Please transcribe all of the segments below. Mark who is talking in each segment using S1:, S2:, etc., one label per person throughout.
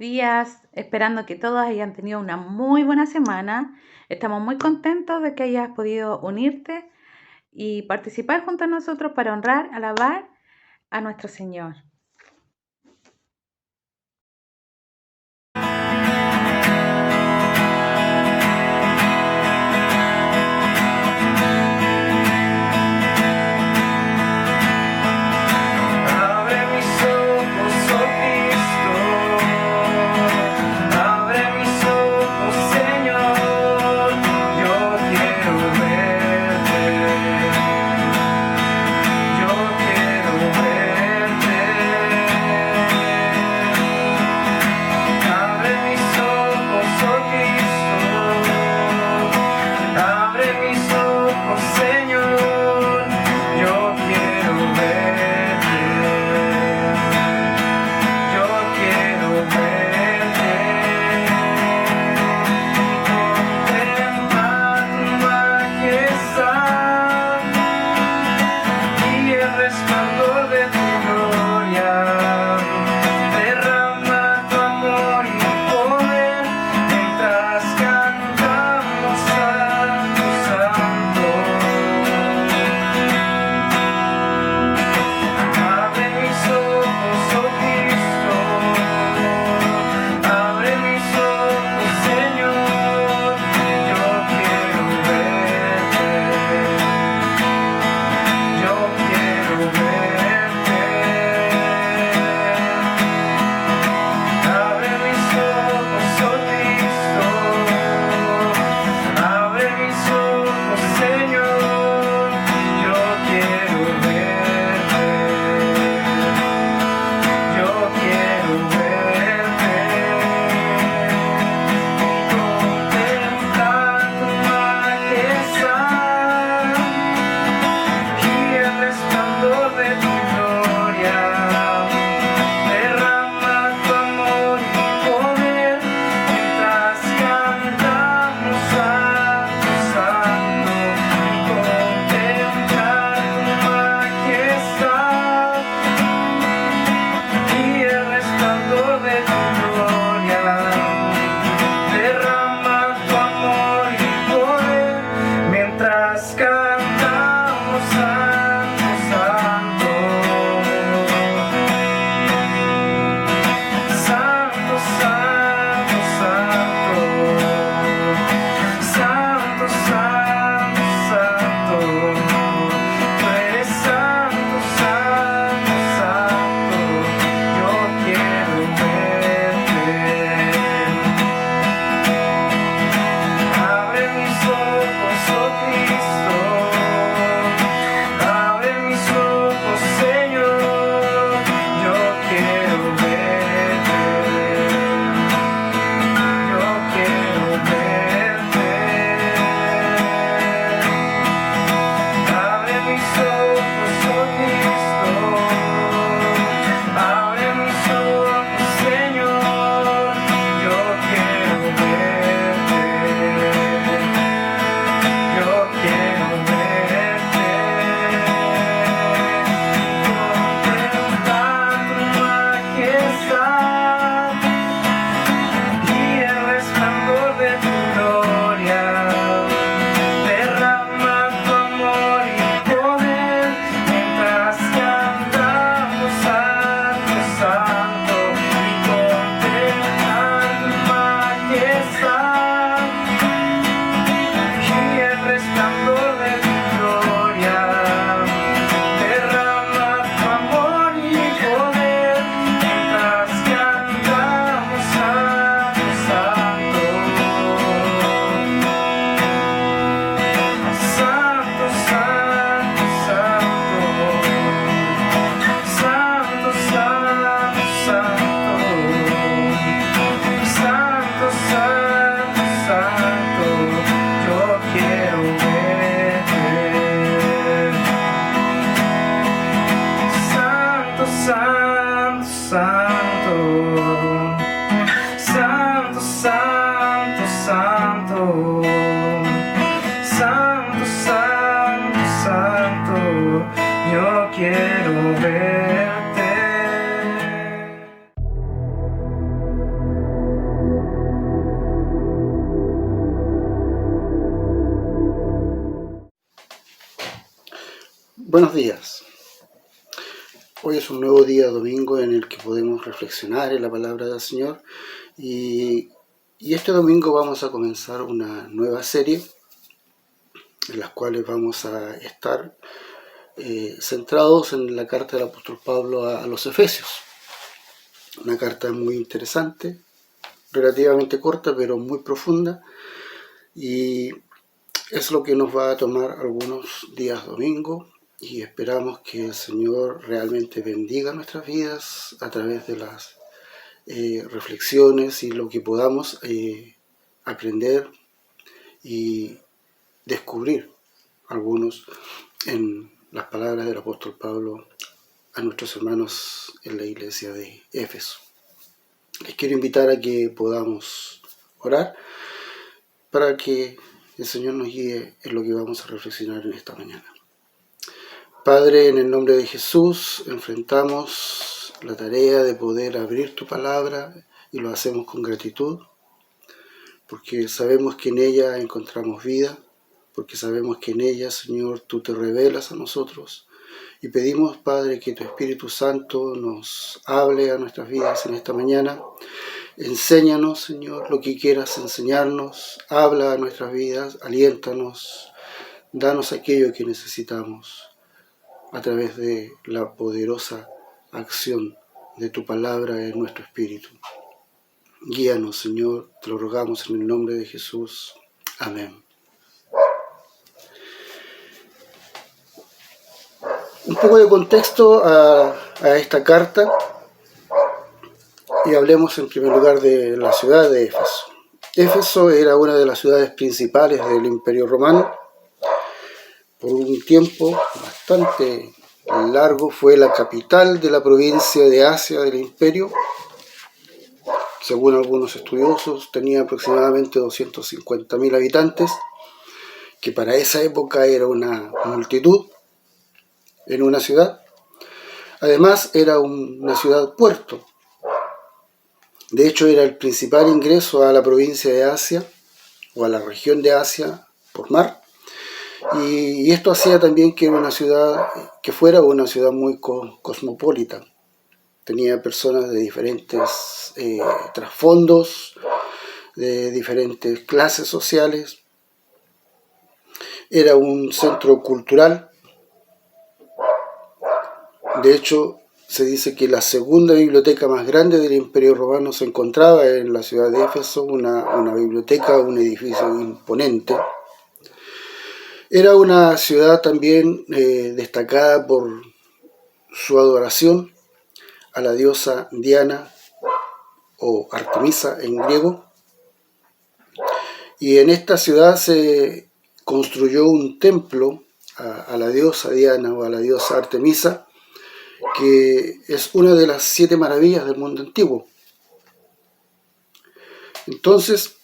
S1: días, esperando que todos hayan tenido una muy buena semana. Estamos muy contentos de que hayas podido unirte y participar junto a nosotros para honrar, alabar a nuestro Señor.
S2: quiero verte. Buenos días. Hoy es un nuevo día domingo en el que podemos reflexionar en la palabra del Señor y este domingo vamos a comenzar una nueva serie en las cuales vamos a estar centrados en la carta del apóstol Pablo a los Efesios. Una carta muy interesante, relativamente corta pero muy profunda, y es lo que nos va a tomar algunos días domingo, y esperamos que el Señor realmente bendiga nuestras vidas a través de las reflexiones y lo que podamos aprender y descubrir algunos en las palabras del apóstol Pablo a nuestros hermanos en la iglesia de Éfeso. Les quiero invitar a que podamos orar para que el Señor nos guíe en lo que vamos a reflexionar en esta mañana. Padre, en el nombre de Jesús, enfrentamos la tarea de poder abrir tu palabra y lo hacemos con gratitud, porque sabemos que en ella encontramos vida, porque sabemos que en ella, Señor, tú te revelas a nosotros, y pedimos, Padre, que tu Espíritu Santo nos hable a nuestras vidas en esta mañana. Enséñanos, Señor, lo que quieras enseñarnos, habla a nuestras vidas, aliéntanos, danos aquello que necesitamos a través de la poderosa acción de tu palabra en nuestro espíritu. Guíanos, Señor, te lo rogamos en el nombre de Jesús. Amén. Un poco de contexto a esta carta, y hablemos en primer lugar de la ciudad de Éfeso. Éfeso era una de las ciudades principales del Imperio Romano. Por un tiempo bastante largo fue la capital de la provincia de Asia del Imperio. Según algunos estudiosos, tenía aproximadamente 250.000 habitantes, que para esa época era una multitud en una ciudad. Además, era una ciudad-puerto. De hecho, era el principal ingreso a la provincia de Asia, o a la región de Asia, por mar. Y esto hacía también que fuera una ciudad muy cosmopolita. Tenía personas de diferentes trasfondos, de diferentes clases sociales. Era un centro cultural. De hecho, se dice que la segunda biblioteca más grande del Imperio Romano se encontraba en la ciudad de Éfeso, una biblioteca, un edificio imponente. Era una ciudad también destacada por su adoración a la diosa Diana, o Artemisa en griego, y en esta ciudad se construyó un templo a la diosa Diana o a la diosa Artemisa, que es una de las 7 maravillas del mundo antiguo. Entonces,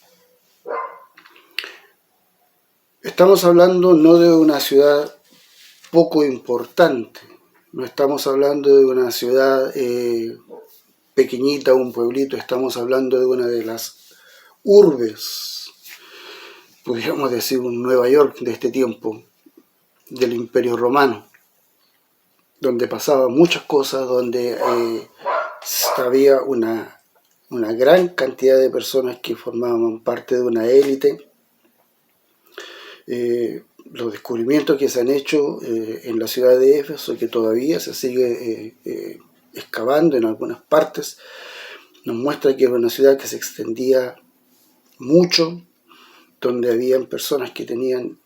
S2: estamos hablando no de una ciudad poco importante, no estamos hablando de una ciudad pequeñita, un pueblito, estamos hablando de una de las urbes, podríamos decir un Nueva York de este tiempo, del Imperio Romano, donde pasaban muchas cosas, donde había una gran cantidad de personas que formaban parte de una élite. Los descubrimientos que se han hecho en la ciudad de Éfeso, que todavía se sigue excavando en algunas partes, nos muestra que era una ciudad que se extendía mucho, donde habían personas que tenían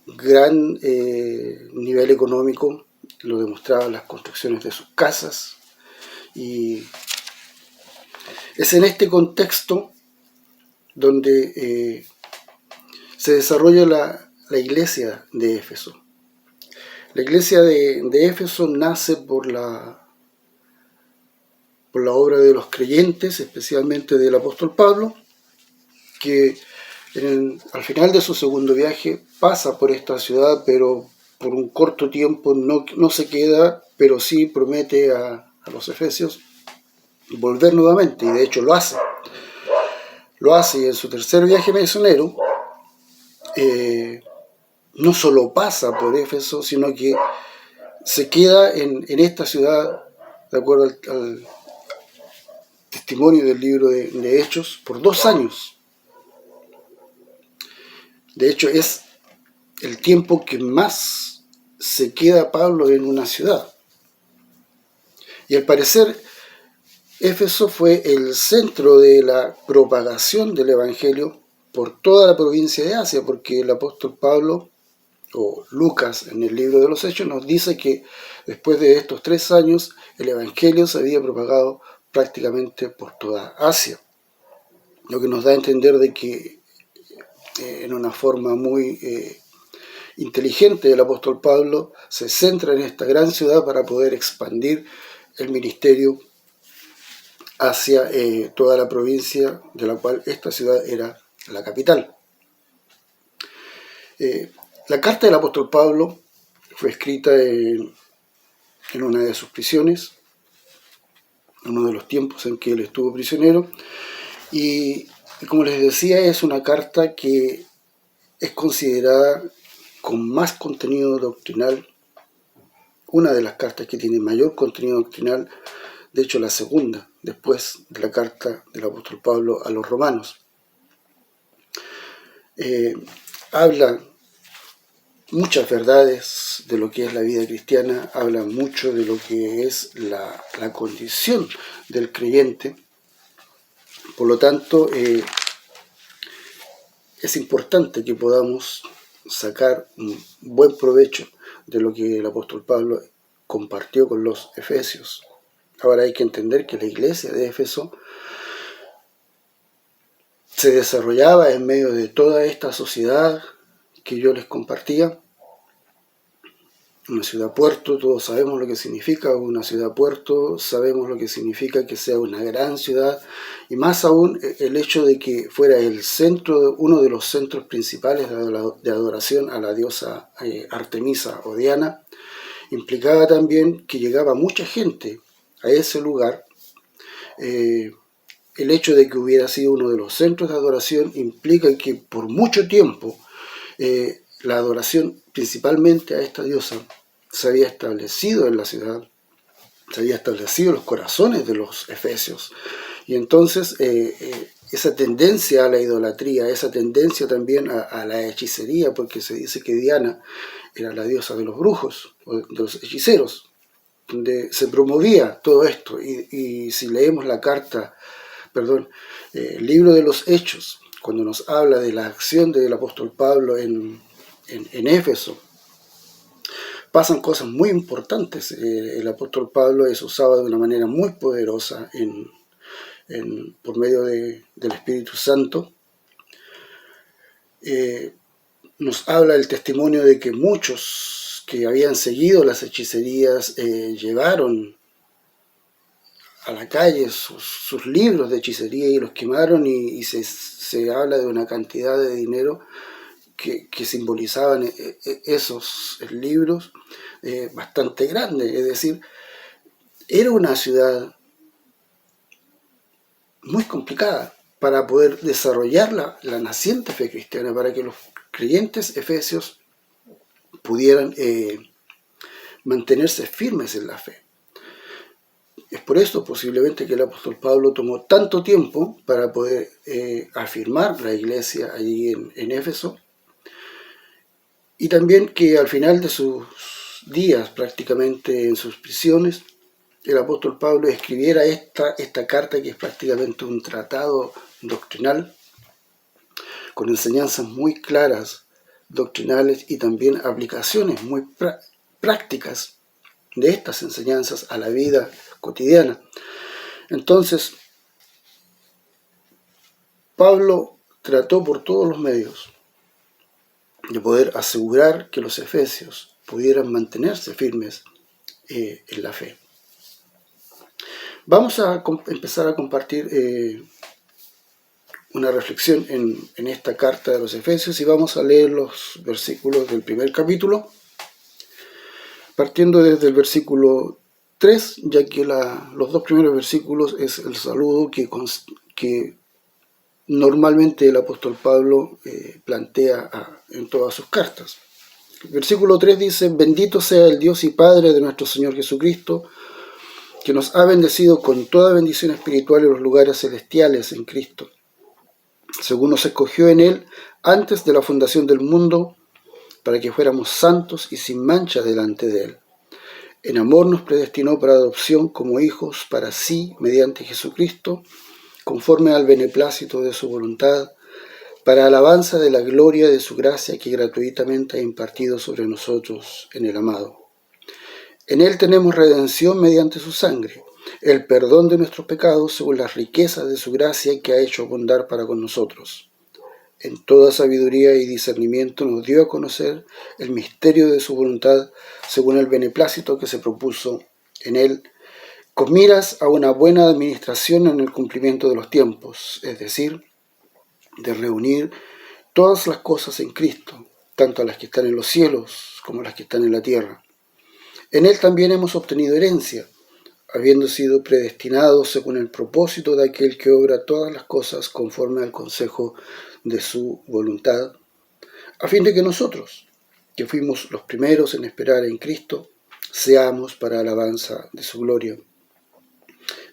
S2: gran nivel económico. Lo demostraban las construcciones de sus casas, y es en este contexto donde se desarrolla la iglesia de Éfeso. La iglesia de Éfeso nace por la obra de los creyentes, especialmente del apóstol Pablo, que al final de su segundo viaje pasa por esta ciudad, pero por un corto tiempo no se queda, pero sí promete a los efesios volver nuevamente, y de hecho lo hace. Y en su tercer viaje misionero no solo pasa por Éfeso, sino que se queda en esta ciudad, de acuerdo al testimonio del libro de Hechos, por 2 años. De hecho, es el tiempo que más se queda Pablo en una ciudad. Y al parecer, Éfeso fue el centro de la propagación del Evangelio por toda la provincia de Asia, porque el apóstol Pablo, o Lucas en el libro de los Hechos, nos dice que después de estos 3 años el Evangelio se había propagado prácticamente por toda Asia, lo que nos da a entender de que en una forma muy inteligente el apóstol Pablo se centra en esta gran ciudad para poder expandir el ministerio hacia toda la provincia de la cual esta ciudad era la capital. La carta del apóstol Pablo fue escrita en una de sus prisiones, en uno de los tiempos en que él estuvo prisionero, y como les decía, es una carta que es considerada con más contenido doctrinal, una de las cartas que tiene mayor contenido doctrinal, de hecho la segunda, después de la carta del apóstol Pablo a los romanos. Habla muchas verdades de lo que es la vida cristiana, habla mucho de lo que es la condición del creyente. Por lo tanto, es importante que podamos sacar un buen provecho de lo que el apóstol Pablo compartió con los efesios. Ahora hay que entender que la iglesia de Éfeso se desarrollaba en medio de toda esta sociedad que yo les compartía. Una ciudad puerto, todos sabemos lo que significa una ciudad puerto, sabemos lo que significa que sea una gran ciudad, y más aún el hecho de que fuera el centro, uno de los centros principales de adoración a la diosa Artemisa o Diana, implicaba también que llegaba mucha gente a ese lugar. El hecho de que hubiera sido uno de los centros de adoración implica que por mucho tiempo la adoración principalmente a esta diosa se había establecido en la ciudad, se había establecido en los corazones de los efesios. Y entonces esa tendencia a la idolatría, esa tendencia también a la hechicería, porque se dice que Diana era la diosa de los brujos, o de los hechiceros, donde se promovía todo esto. Y si leemos el libro de los Hechos, cuando nos habla de la acción del apóstol Pablo en Éfeso, pasan cosas muy importantes. El apóstol Pablo es usado de una manera muy poderosa por medio del Espíritu Santo. Nos habla el testimonio de que muchos que habían seguido las hechicerías llevaron a la calle sus libros de hechicería y los quemaron, y se habla de una cantidad de dinero que simbolizaban esos libros bastante grande. Es decir, era una ciudad muy complicada para poder desarrollar la naciente fe cristiana, para que los creyentes efesios pudieran mantenerse firmes en la fe. Es por esto posiblemente que el apóstol Pablo tomó tanto tiempo para poder afirmar la iglesia allí en Éfeso, y también que al final de sus días, prácticamente en sus prisiones, el apóstol Pablo escribiera esta carta, que es prácticamente un tratado doctrinal, con enseñanzas muy claras, doctrinales, y también aplicaciones muy prácticas de estas enseñanzas a la vida cotidiana. Entonces, Pablo trató por todos los medios de poder asegurar que los efesios pudieran mantenerse firmes en la fe. Vamos a empezar a compartir una reflexión en esta carta de los Efesios, y vamos a leer los versículos del primer capítulo, partiendo desde el versículo 3, ya que los 2 primeros versículos es el saludo que normalmente el apóstol Pablo plantea en todas sus cartas. Versículo 3 dice: bendito sea el Dios y Padre de nuestro Señor Jesucristo, que nos ha bendecido con toda bendición espiritual en los lugares celestiales en Cristo, según nos escogió en Él antes de la fundación del mundo, para que fuéramos santos y sin mancha delante de Él. En amor nos predestinó para adopción como hijos para sí, mediante Jesucristo, conforme al beneplácito de su voluntad, para alabanza de la gloria de su gracia que gratuitamente ha impartido sobre nosotros en el amado. En Él tenemos redención mediante su sangre, el perdón de nuestros pecados según las riquezas de su gracia que ha hecho abundar para con nosotros. En toda sabiduría y discernimiento nos dio a conocer el misterio de su voluntad según el beneplácito que se propuso en Él, con miras a una buena administración en el cumplimiento de los tiempos, es decir, de reunir todas las cosas en Cristo, tanto las que están en los cielos como las que están en la tierra. En Él también hemos obtenido herencia, habiendo sido predestinados según el propósito de aquel que obra todas las cosas conforme al consejo de su voluntad, a fin de que nosotros, que fuimos los primeros en esperar en Cristo, seamos para alabanza de su gloria.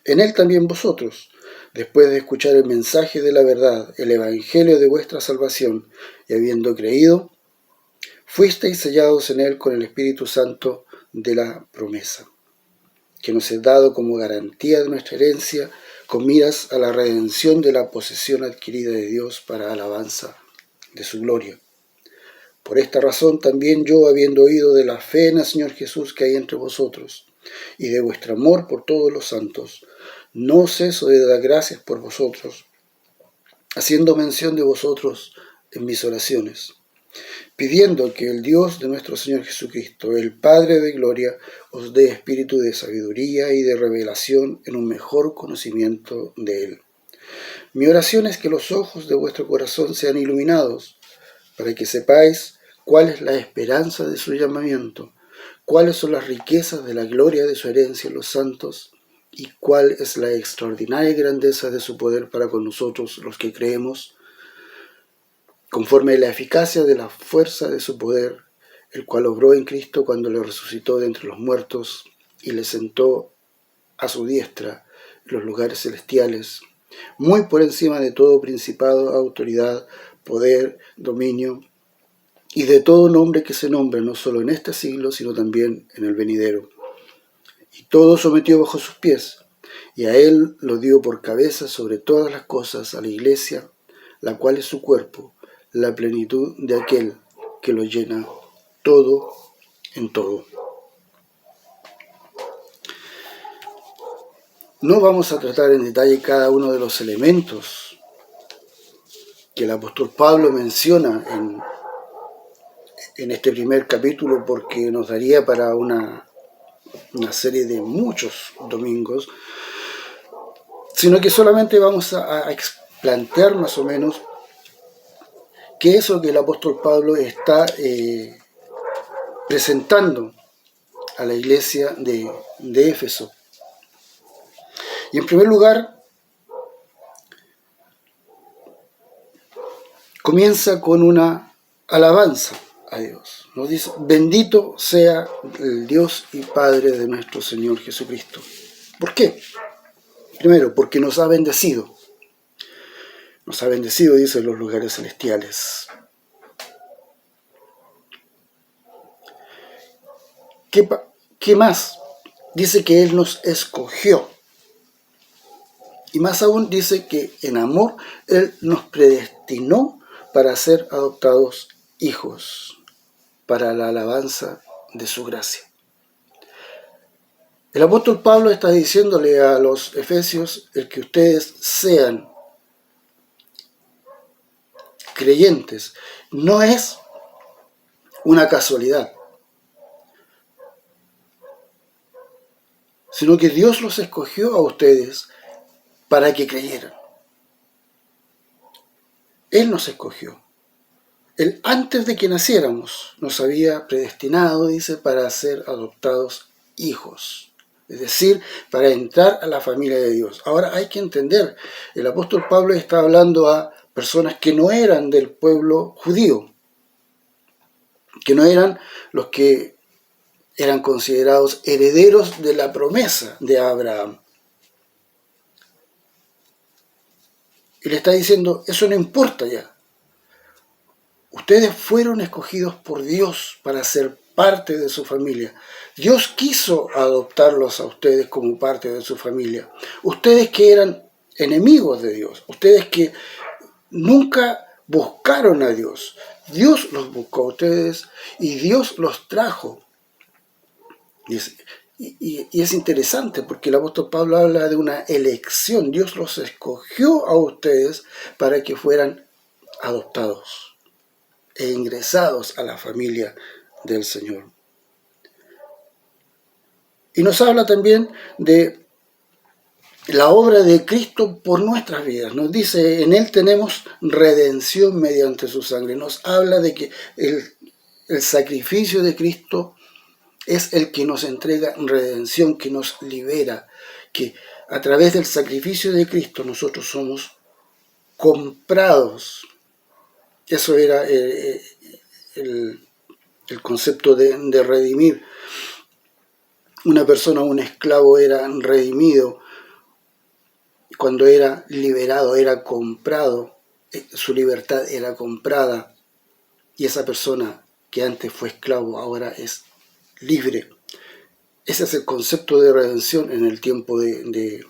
S2: En Él también vosotros, después de escuchar el mensaje de la verdad, el evangelio de vuestra salvación, y habiendo creído, fuisteis sellados en Él con el Espíritu Santo de la promesa, que nos es dado como garantía de nuestra herencia, con miras a la redención de la posesión adquirida de Dios para alabanza de su gloria. Por esta razón también yo, habiendo oído de la fe en el Señor Jesús que hay entre vosotros, y de vuestro amor por todos los santos, no ceso de dar gracias por vosotros, haciendo mención de vosotros en mis oraciones, pidiendo que el Dios de nuestro Señor Jesucristo, el Padre de gloria, os dé espíritu de sabiduría y de revelación en un mejor conocimiento de Él. Mi oración es que los ojos de vuestro corazón sean iluminados, para que sepáis cuál es la esperanza de su llamamiento, cuáles son las riquezas de la gloria de su herencia en los santos, y cuál es la extraordinaria grandeza de su poder para con nosotros los que creemos, conforme a la eficacia de la fuerza de su poder, el cual obró en Cristo cuando le resucitó de entre los muertos y le sentó a su diestra en los lugares celestiales, muy por encima de todo principado, autoridad, poder, dominio, y de todo nombre que se nombre, no solo en este siglo, sino también en el venidero. Y todo sometió bajo sus pies, y a Él lo dio por cabeza sobre todas las cosas a la Iglesia, la cual es su cuerpo, la plenitud de aquel que lo llena todo en todo. No vamos a tratar en detalle cada uno de los elementos que el apóstol Pablo menciona en este primer capítulo, porque nos daría para una serie de muchos domingos, sino que solamente vamos a plantear más o menos qué es lo que el apóstol Pablo está presentando a la iglesia de Éfeso. Y en primer lugar, comienza con una alabanza a Dios. Nos dice: bendito sea el Dios y Padre de nuestro Señor Jesucristo. ¿Por qué? Primero, porque nos ha bendecido. Nos ha bendecido, dice, en los lugares celestiales. ¿Qué más? Dice que Él nos escogió. Y más aún dice que en amor Él nos predestinó para ser adoptados hijos, para la alabanza de su gracia. El apóstol Pablo está diciéndole a los efesios: el que ustedes sean creyentes no es una casualidad, sino que Dios los escogió a ustedes para que creyeran. Él nos escogió. Él, antes de que naciéramos, nos había predestinado, dice, para ser adoptados hijos. Es decir, para entrar a la familia de Dios. Ahora hay que entender, el apóstol Pablo está hablando a personas que no eran del pueblo judío. que no eran los que eran considerados herederos de la promesa de Abraham. Y le está diciendo, eso no importa ya. Ustedes fueron escogidos por Dios para ser parte de su familia. Dios quiso adoptarlos a ustedes como parte de su familia. Ustedes que eran enemigos de Dios, ustedes que nunca buscaron a Dios, Dios los buscó a ustedes y Dios los trajo. Y es interesante porque el apóstol Pablo habla de una elección. Dios los escogió a ustedes para que fueran adoptados e ingresados a la familia del Señor. Y nos habla también de la obra de Cristo por nuestras vidas. Nos dice, en Él tenemos redención mediante su sangre. Nos habla de que el sacrificio de Cristo es el que nos entrega redención, que nos libera, que a través del sacrificio de Cristo nosotros somos comprados. Eso era el concepto de redimir. Una persona, un esclavo, era redimido cuando era liberado, era comprado, su libertad era comprada, y esa persona que antes fue esclavo ahora es libre. Ese es el concepto de redención en el tiempo del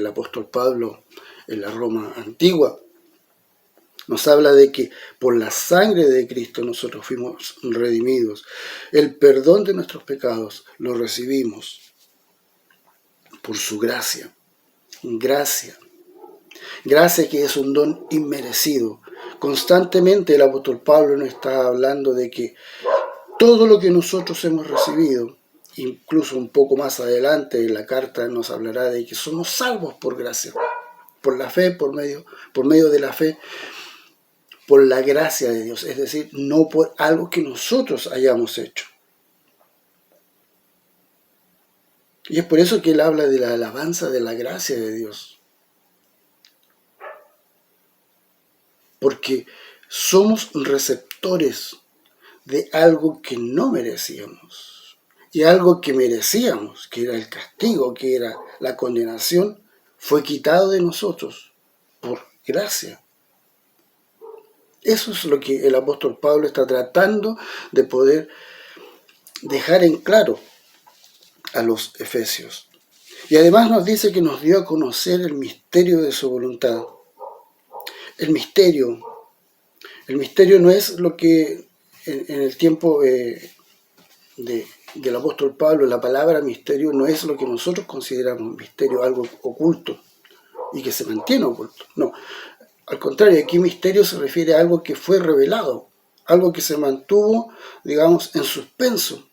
S2: apóstol Pablo en la Roma antigua. Nos habla de que por la sangre de Cristo nosotros fuimos redimidos. El perdón de nuestros pecados lo recibimos por su gracia. Gracia que es un don inmerecido. Constantemente el apóstol Pablo nos está hablando de que todo lo que nosotros hemos recibido, incluso un poco más adelante en la carta nos hablará de que somos salvos por gracia, por la fe, por medio de la fe, por la gracia de Dios, es decir, no por algo que nosotros hayamos hecho. Y es por eso que él habla de la alabanza de la gracia de Dios. Porque somos receptores de algo que no merecíamos. Y algo que merecíamos, que era el castigo, que era la condenación, fue quitado de nosotros por gracia. Eso es lo que el apóstol Pablo está tratando de poder dejar en claro a los efesios. Y además nos dice que nos dio a conocer el misterio de su voluntad. El misterio no es lo que en el tiempo del apóstol Pablo, la palabra misterio no es lo que nosotros consideramos misterio, algo oculto y que se mantiene oculto. No, al contrario, aquí misterio se refiere a algo que fue revelado, algo que se mantuvo, digamos, en suspenso.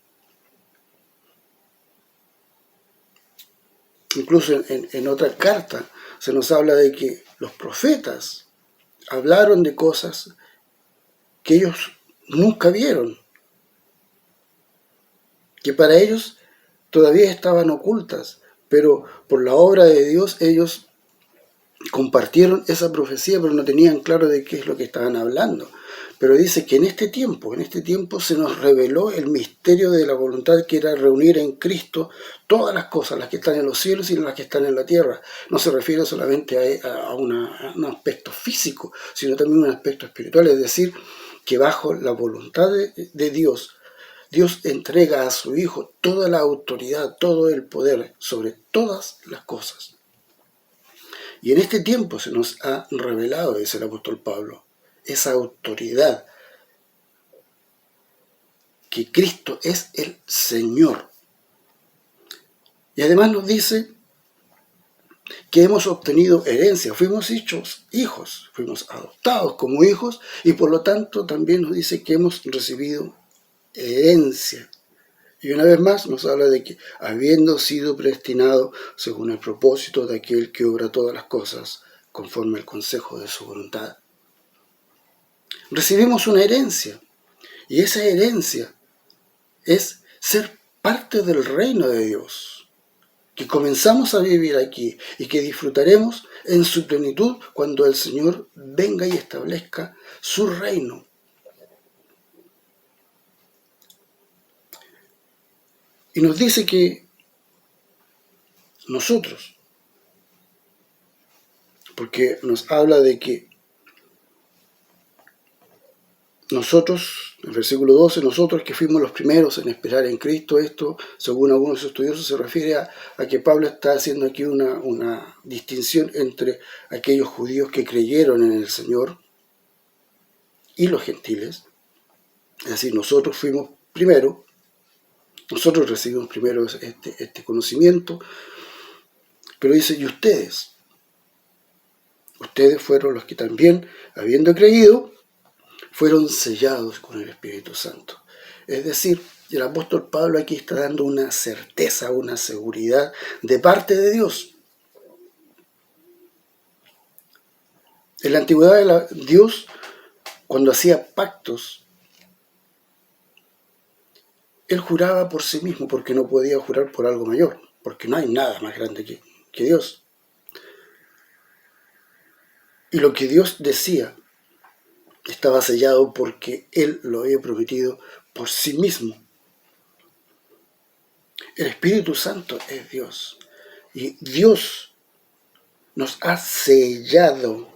S2: Incluso en otra carta se nos habla de que los profetas hablaron de cosas que ellos nunca vieron, que para ellos todavía estaban ocultas, pero por la obra de Dios ellos compartieron esa profecía, pero no tenían claro de qué es lo que estaban hablando. Pero dice que en este tiempo se nos reveló el misterio de la voluntad, que era reunir en Cristo todas las cosas, las que están en los cielos y las que están en la tierra. No se refiere solamente a un aspecto físico, sino también a un aspecto espiritual, es decir, que bajo la voluntad de Dios, Dios entrega a su Hijo toda la autoridad, todo el poder sobre todas las cosas. Y en este tiempo se nos ha revelado, dice el apóstol Pablo, esa autoridad, que Cristo es el Señor. Y además nos dice que hemos obtenido herencia, fuimos hechos hijos, fuimos adoptados como hijos, y por lo tanto también nos dice que hemos recibido herencia. Y una vez más nos habla de que, habiendo sido predestinado según el propósito de aquel que obra todas las cosas conforme al consejo de su voluntad, recibimos una herencia. Y esa herencia es ser parte del reino de Dios, que comenzamos a vivir aquí y que disfrutaremos en su plenitud cuando el Señor venga y establezca su reino. Y nos dice que nosotros, porque nos habla de que nosotros, en el versículo 12, nosotros que fuimos los primeros en esperar en Cristo, esto, según algunos estudiosos, se refiere a que Pablo está haciendo aquí una distinción entre aquellos judíos que creyeron en el Señor y los gentiles. Es decir, nosotros fuimos primero, nosotros recibimos primero este conocimiento, pero dice, y ustedes fueron los que también, habiendo creído, fueron sellados con el Espíritu Santo. Es decir, el apóstol Pablo aquí está dando una certeza, una seguridad de parte de Dios. En la antigüedad, Dios, cuando hacía pactos, Él juraba por sí mismo, porque no podía jurar por algo mayor, porque no hay nada más grande que Dios. Y lo que Dios decía estaba sellado porque Él lo había prometido por sí mismo. El Espíritu Santo es Dios. Y Dios nos ha sellado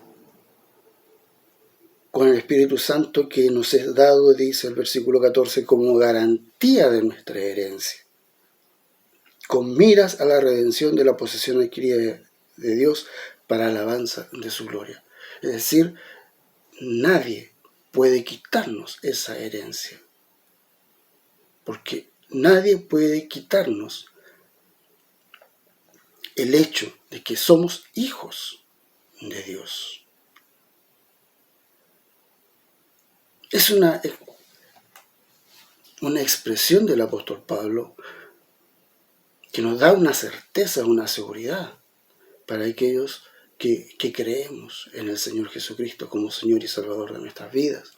S2: con el Espíritu Santo que nos es dado, dice el versículo 14, como garantía de nuestra herencia, con miras a la redención de la posesión adquirida de Dios para alabanza de su gloria. Es decir, nadie puede quitarnos esa herencia, porque nadie puede quitarnos el hecho de que somos hijos de Dios. Es una expresión del apóstol Pablo que nos da una certeza, una seguridad para aquellos que creemos en el Señor Jesucristo como Señor y Salvador de nuestras vidas,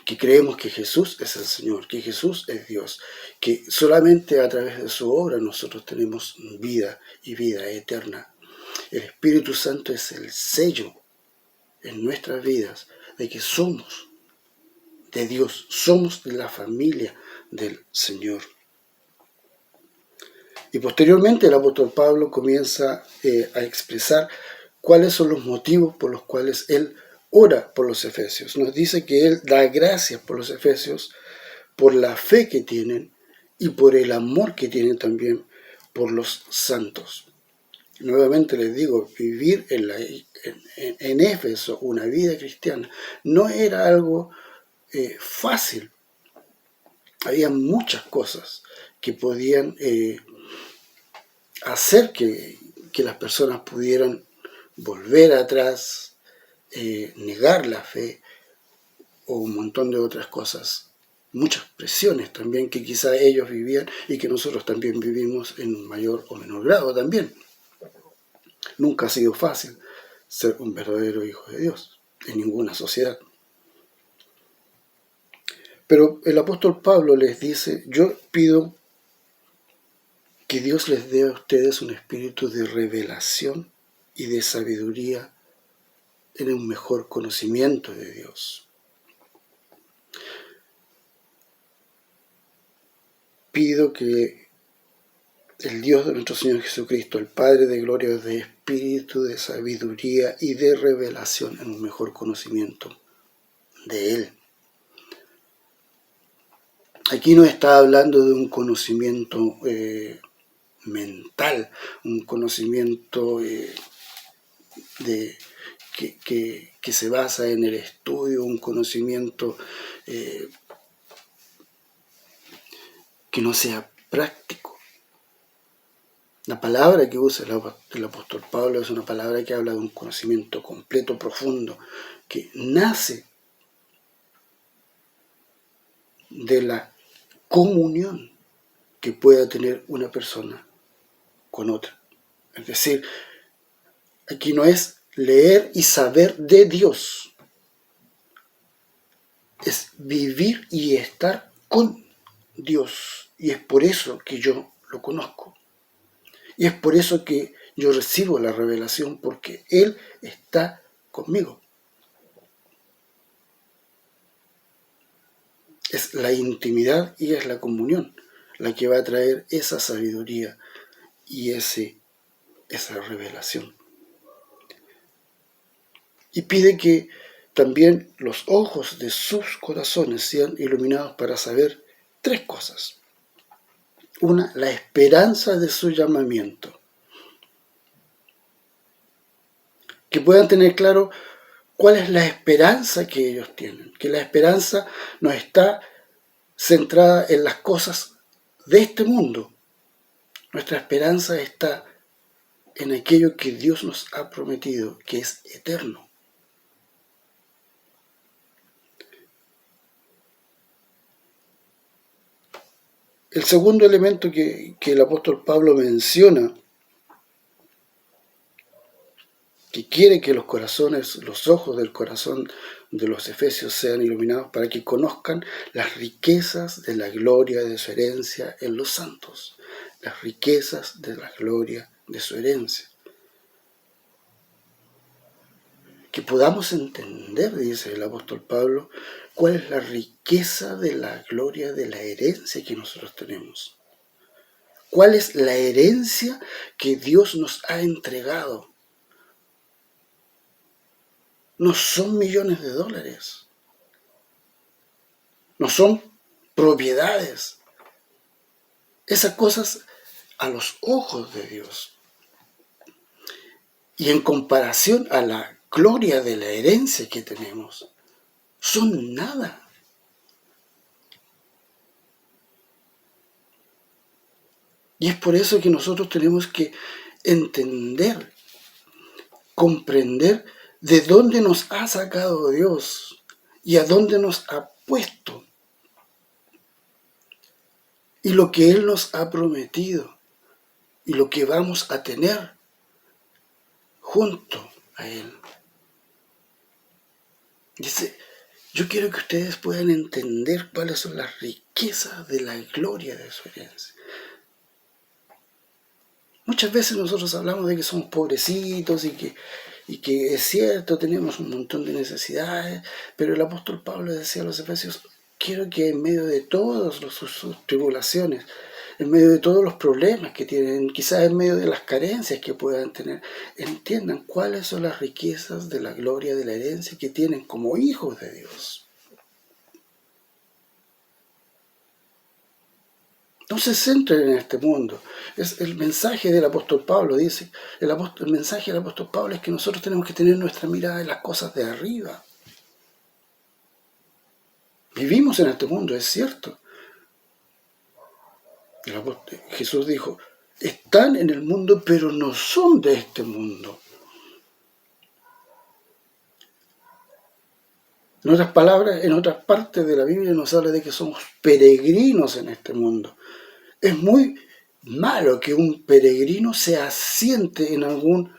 S2: que creemos que Jesús es el Señor, que Jesús es Dios, que solamente a través de su obra nosotros tenemos vida y vida eterna. El Espíritu Santo es el sello en nuestras vidas de que somos de Dios, somos de la familia del Señor. Y posteriormente el apóstol Pablo comienza a expresar cuáles son los motivos por los cuales él ora por los efesios. Nos dice que él da gracias por los efesios, por la fe que tienen y por el amor que tienen también por los santos. Nuevamente les digo, vivir en Éfeso una vida cristiana no era algo fácil. Había muchas cosas que podían hacer que las personas pudieran volver atrás, negar la fe o un montón de otras cosas. Muchas presiones también que quizá ellos vivían y que nosotros también vivimos en un mayor o menor grado también. Nunca ha sido fácil ser un verdadero hijo de Dios en ninguna sociedad. Pero el apóstol Pablo les dice, yo pido que Dios les dé a ustedes un espíritu de revelación y de sabiduría en un mejor conocimiento de Dios. Pido que el Dios de nuestro Señor Jesucristo, el Padre de gloria, os dé espíritu de sabiduría y de revelación en un mejor conocimiento de Él. Aquí no está hablando de un conocimiento mental, un conocimiento que se basa en el estudio, un conocimiento que no sea práctico. La palabra que usa el apóstol Pablo es una palabra que habla de un conocimiento completo, profundo, que nace de la comunión que pueda tener una persona con otra. Es decir, aquí no es leer y saber de Dios, es vivir y estar con Dios. Y es por eso que yo lo conozco. Y es por eso que yo recibo la revelación, porque Él está conmigo. Es la intimidad y es la comunión la que va a traer esa sabiduría y esa revelación. Y pide que también los ojos de sus corazones sean iluminados para saber tres cosas. Una, la esperanza de su llamamiento. Que puedan tener claro cuál es la esperanza que ellos tienen. Que la esperanza no está centrada en las cosas de este mundo. Nuestra esperanza está en aquello que Dios nos ha prometido, que es eterno. El segundo elemento que el apóstol Pablo menciona, que quiere que los corazones, los ojos del corazón de los efesios sean iluminados para que conozcan las riquezas de la gloria de su herencia en los santos. Las riquezas de la gloria de su herencia. Que podamos entender, dice el apóstol Pablo, cuál es la riqueza de la gloria de la herencia que nosotros tenemos. ¿Cuál es la herencia que Dios nos ha entregado? No son millones de dólares. No son propiedades. Esas cosas a los ojos de Dios. Y en comparación a la gloria de la herencia que tenemos, son nada. Y es por eso que nosotros tenemos que entender, comprender de dónde nos ha sacado Dios y a dónde nos ha puesto. Y lo que Él nos ha prometido y lo que vamos a tener junto a Él. Dice, yo quiero que ustedes puedan entender cuáles son las riquezas de la gloria de su herencia. Muchas veces nosotros hablamos de que somos pobrecitos y que es cierto, tenemos un montón de necesidades, pero el apóstol Pablo decía a los efesios, quiero que en medio de todas sus tribulaciones, en medio de todos los problemas que tienen, quizás en medio de las carencias que puedan tener, entiendan cuáles son las riquezas de la gloria de la herencia que tienen como hijos de Dios. No se centren en este mundo. Es el mensaje del apóstol Pablo, dice, el mensaje del apóstol Pablo es que nosotros tenemos que tener nuestra mirada en las cosas de arriba. Vivimos en este mundo, es cierto. Jesús dijo, están en el mundo, pero no son de este mundo. En otras palabras, en otras partes de la Biblia nos habla de que somos peregrinos en este mundo. Es muy malo que un peregrino se asiente en algún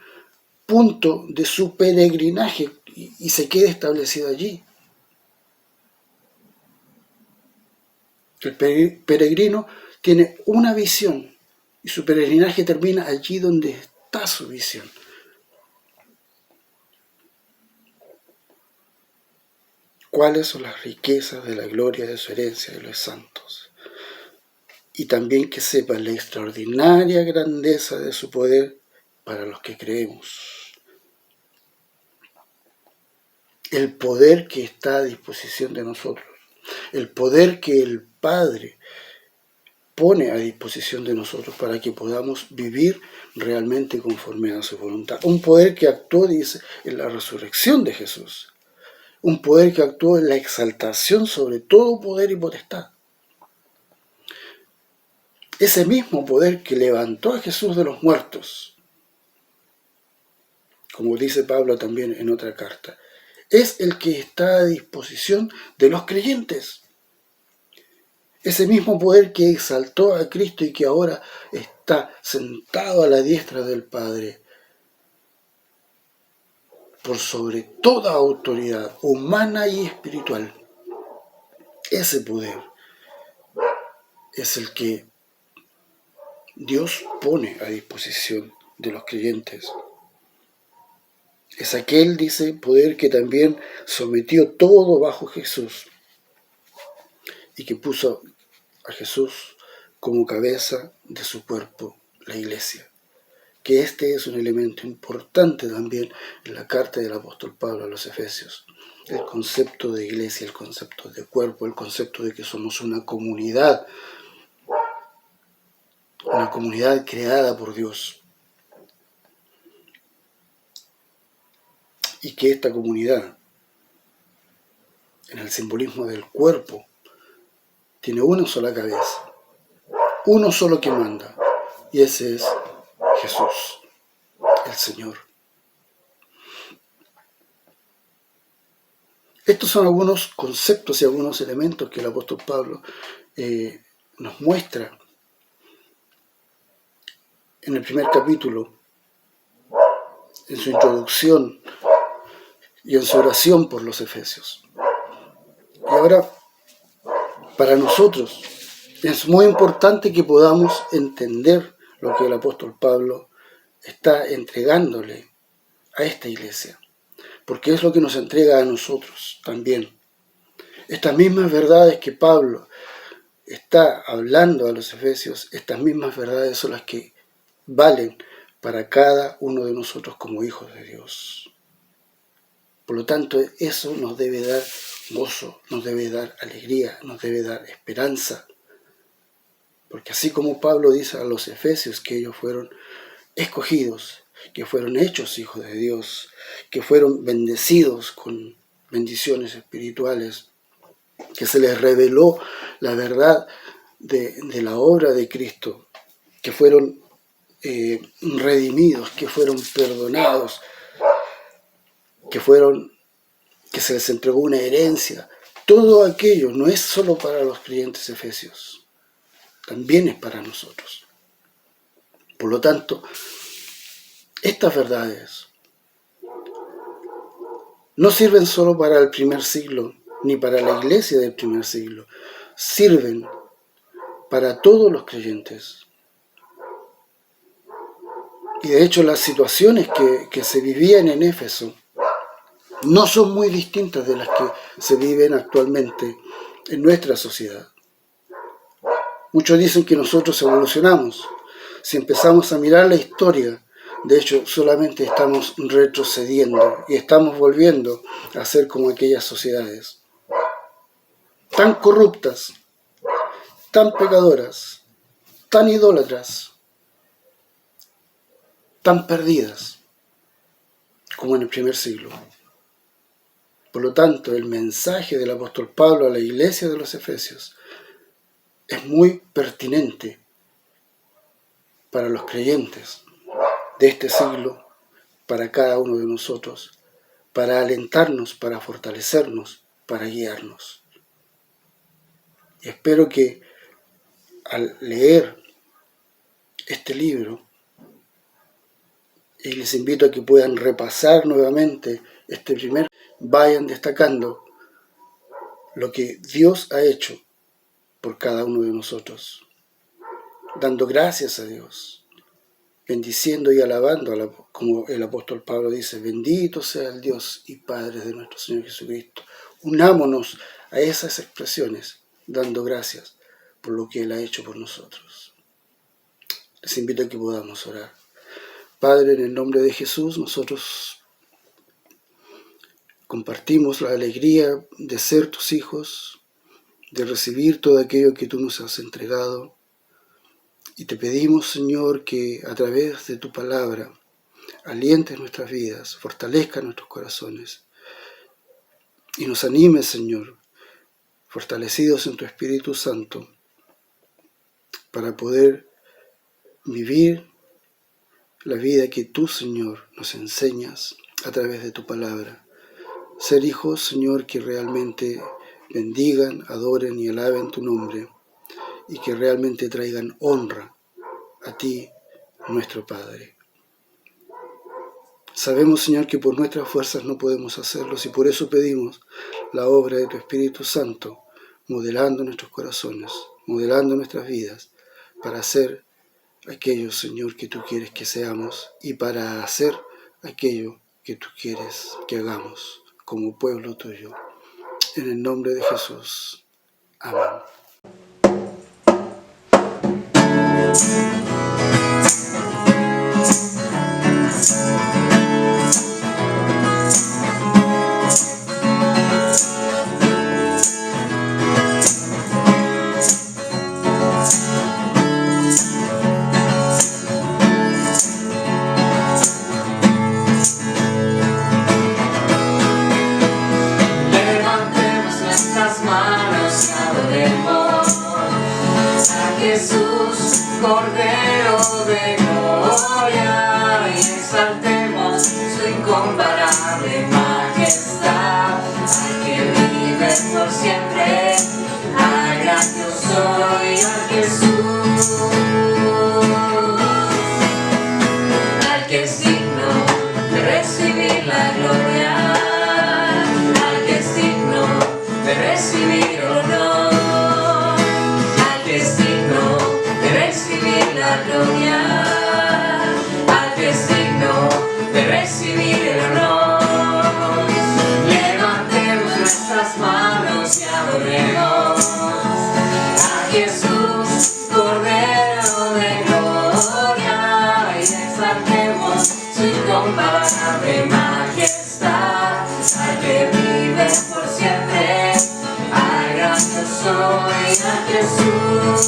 S2: punto de su peregrinaje y se quede establecido allí. El peregrino tiene una visión y su peregrinaje termina allí donde está su visión. ¿Cuáles son las riquezas de la gloria de su herencia de los santos? Y también que sepan la extraordinaria grandeza de su poder para los que creemos. El poder que está a disposición de nosotros. El poder que el Padre pone a disposición de nosotros para que podamos vivir realmente conforme a su voluntad. Un poder que actuó, dice, en la resurrección de Jesús. Un poder que actuó en la exaltación sobre todo poder y potestad. Ese mismo poder que levantó a Jesús de los muertos, como dice Pablo también en otra carta, es el que está a disposición de los creyentes. Ese mismo poder que exaltó a Cristo y que ahora está sentado a la diestra del Padre, por sobre toda autoridad humana y espiritual. Ese poder es el que Dios pone a disposición de los creyentes. Es aquel, dice, poder que también sometió todo bajo Jesús y que puso a Jesús como cabeza de su cuerpo, la Iglesia. Que este es un elemento importante también en la carta del apóstol Pablo a los Efesios. El concepto de iglesia, el concepto de cuerpo, el concepto de que somos una comunidad creada por Dios. Y que esta comunidad, en el simbolismo del cuerpo, tiene una sola cabeza, uno solo que manda, y ese es Jesús, el Señor. Estos son algunos conceptos y algunos elementos que el apóstol Pablo nos muestra en el primer capítulo, en su introducción y en su oración por los Efesios. Y ahora, para nosotros, es muy importante que podamos entender lo que el apóstol Pablo está entregándole a esta iglesia, porque es lo que nos entrega a nosotros también. Estas mismas verdades que Pablo está hablando a los Efesios, estas mismas verdades son las que valen para cada uno de nosotros como hijos de Dios. Por lo tanto, eso nos debe dar gozo, nos debe dar alegría, nos debe dar esperanza. Porque así como Pablo dice a los Efesios que ellos fueron escogidos, que fueron hechos hijos de Dios, que fueron bendecidos con bendiciones espirituales, que se les reveló la verdad de la obra de Cristo, que fueron redimidos, que fueron perdonados, que se les entregó una herencia. Todo aquello no es solo para los creyentes efesios, también es para nosotros. Por lo tanto, estas verdades no sirven solo para el primer siglo, ni para la iglesia del primer siglo, sirven para todos los creyentes. Y de hecho las situaciones que se vivían en Éfeso no son muy distintas de las que se viven actualmente en nuestra sociedad. Muchos dicen que nosotros evolucionamos. Si empezamos a mirar la historia, de hecho solamente estamos retrocediendo y estamos volviendo a ser como aquellas sociedades tan corruptas, tan pecadoras, tan idólatras, tan perdidas como en el primer siglo. Por lo tanto, el mensaje del apóstol Pablo a la iglesia de los Efesios es muy pertinente para los creyentes de este siglo, para cada uno de nosotros, para alentarnos, para fortalecernos, para guiarnos. Y espero que al leer este libro, y les invito a que puedan repasar nuevamente este primer, vayan destacando lo que Dios ha hecho por cada uno de nosotros, dando gracias a Dios, bendiciendo y alabando, como el apóstol Pablo dice, bendito sea el Dios y Padre de nuestro Señor Jesucristo. Unámonos a esas expresiones, dando gracias por lo que Él ha hecho por nosotros. Les invito a que podamos orar. Padre, en el nombre de Jesús, nosotros compartimos la alegría de ser tus hijos, de recibir todo aquello que tú nos has entregado. Y te pedimos, Señor, que a través de tu palabra alientes nuestras vidas, fortalezca nuestros corazones y nos animes, Señor, fortalecidos en tu Espíritu Santo, para poder vivir la vida que tú, Señor, nos enseñas a través de tu palabra. Ser hijos, Señor, que realmente bendigan, adoren y alaben tu nombre y que realmente traigan honra a ti, nuestro Padre. Sabemos, Señor, que por nuestras fuerzas no podemos hacerlos y por eso pedimos la obra de tu Espíritu Santo, modelando nuestros corazones, modelando nuestras vidas, para ser aquello, Señor, que tú quieres que seamos y para hacer aquello que tú quieres que hagamos como pueblo tuyo. En el nombre de Jesús. Amén.
S3: Jesús, Cordero de gloria, y exaltemos su incomparable majestad, al que vive por siempre, al gran yo soy, a Jesús, al que es digno de recibir la gloria, al que es digno de recibir el honor. La gloria, al que es digno de recibir el honor. Levantemos nuestras manos y adoremos a Jesús, Cordero de gloria, y exaltemos su incomparable majestad, al que vive por siempre, al gran yo soy, a Jesús.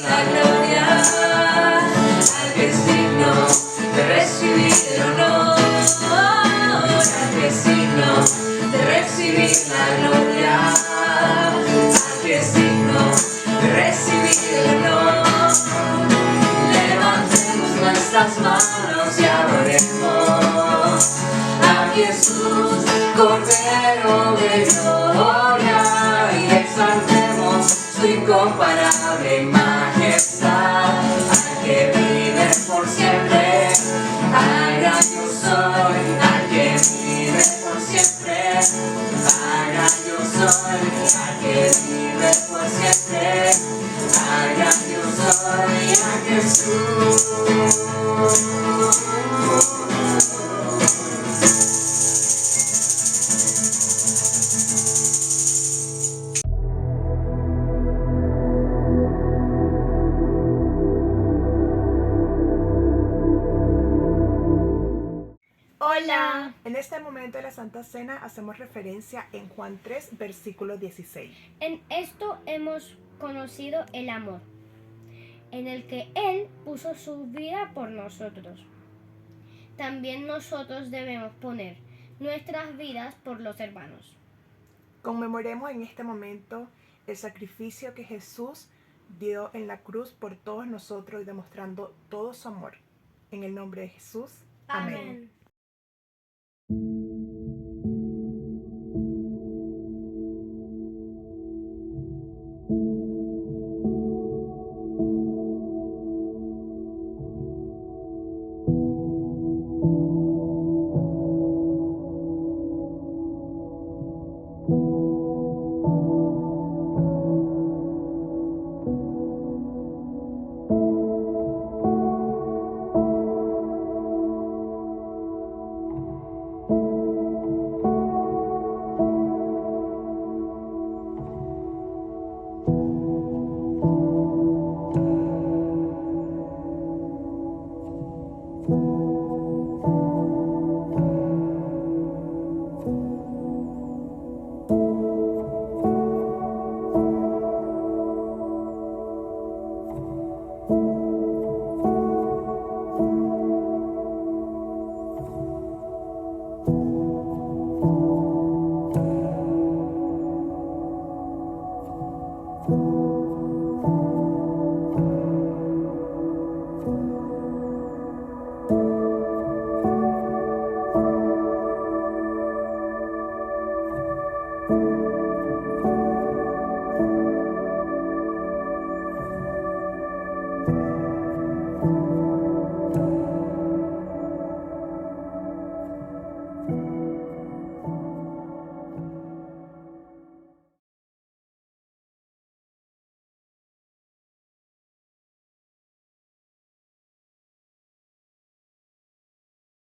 S3: La gloria, al que es digno de recibir el honor, al que es digno de recibir la gloria, al que es digno de recibir el honor. Levantemos nuestras manos y adoremos a Jesús, Cordero de gloria, y exaltemos su incomparable majestad, al que vive por siempre, al gran yo soy, al que vive por siempre, al gran yo soy, al que vive por siempre, al gran yo soy, a Jesús.
S4: Hola. En este momento de la Santa Cena hacemos referencia en Juan 3, versículo 16.
S5: En esto hemos conocido el amor, en el que Él puso su vida por nosotros. También nosotros debemos poner nuestras vidas por los hermanos.
S4: Conmemoremos en este momento el sacrificio que Jesús dio en la cruz por todos nosotros y demostrando todo su amor. En el nombre de Jesús. Amén.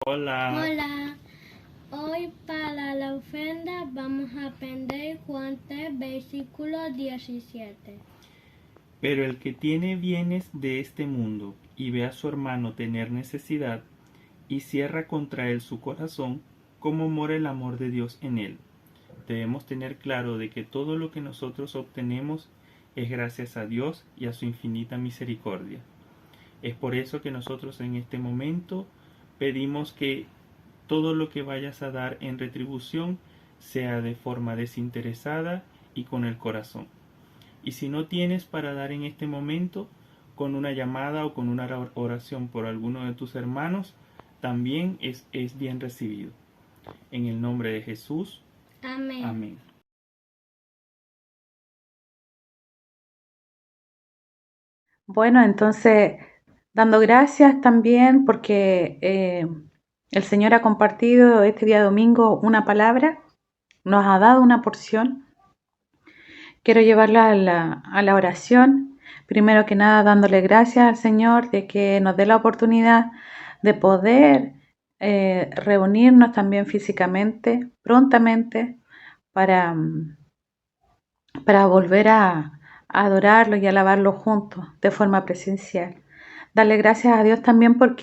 S6: Hola.
S5: Hola. Hoy para la ofrenda vamos a aprender Juan 3, versículo 17.
S6: Pero el que tiene bienes de este mundo y ve a su hermano tener necesidad y cierra contra él su corazón, ¿cómo mora el amor de Dios en él? Debemos tener claro de que todo lo que nosotros obtenemos es gracias a Dios y a su infinita misericordia. Es por eso que nosotros en este momento pedimos que todo lo que vayas a dar en retribución sea de forma desinteresada y con el corazón. Y si no tienes para dar en este momento, con una llamada o con una oración por alguno de tus hermanos, también es bien recibido. En el nombre de Jesús.
S5: Amén.
S6: Amén.
S1: Bueno, entonces, dando gracias también porque el Señor ha compartido este día domingo una palabra, nos ha dado una porción. Quiero llevarla a la oración. Primero que nada, dándole gracias al Señor de que nos dé la oportunidad de poder reunirnos también físicamente, prontamente, para volver a adorarlo y alabarlo juntos de forma presencial. Darle gracias a Dios también por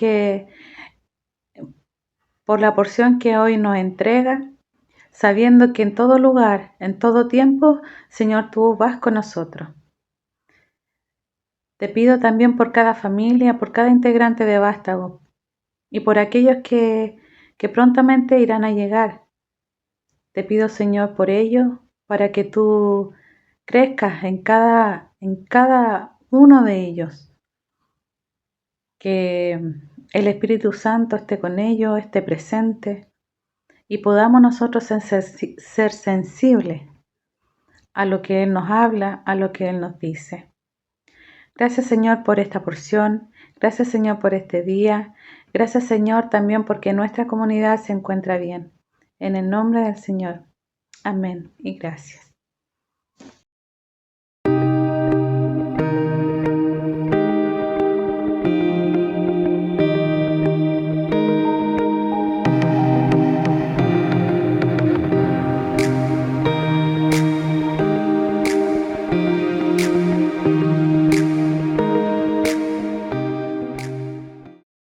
S1: la porción que hoy nos entrega, sabiendo que en todo lugar, en todo tiempo, Señor, tú vas con nosotros. Te pido también por cada familia, por cada integrante de Vástago y por aquellos que prontamente irán a llegar. Te pido, Señor, por ellos, para que tú crezcas en cada uno de ellos. Que el Espíritu Santo esté con ellos, esté presente y podamos nosotros ser sensibles a lo que Él nos habla, a lo que Él nos dice. Gracias, Señor, por esta porción. Gracias, Señor, por este día. Gracias, Señor, también porque nuestra comunidad se encuentra bien. En el nombre del Señor. Amén y gracias.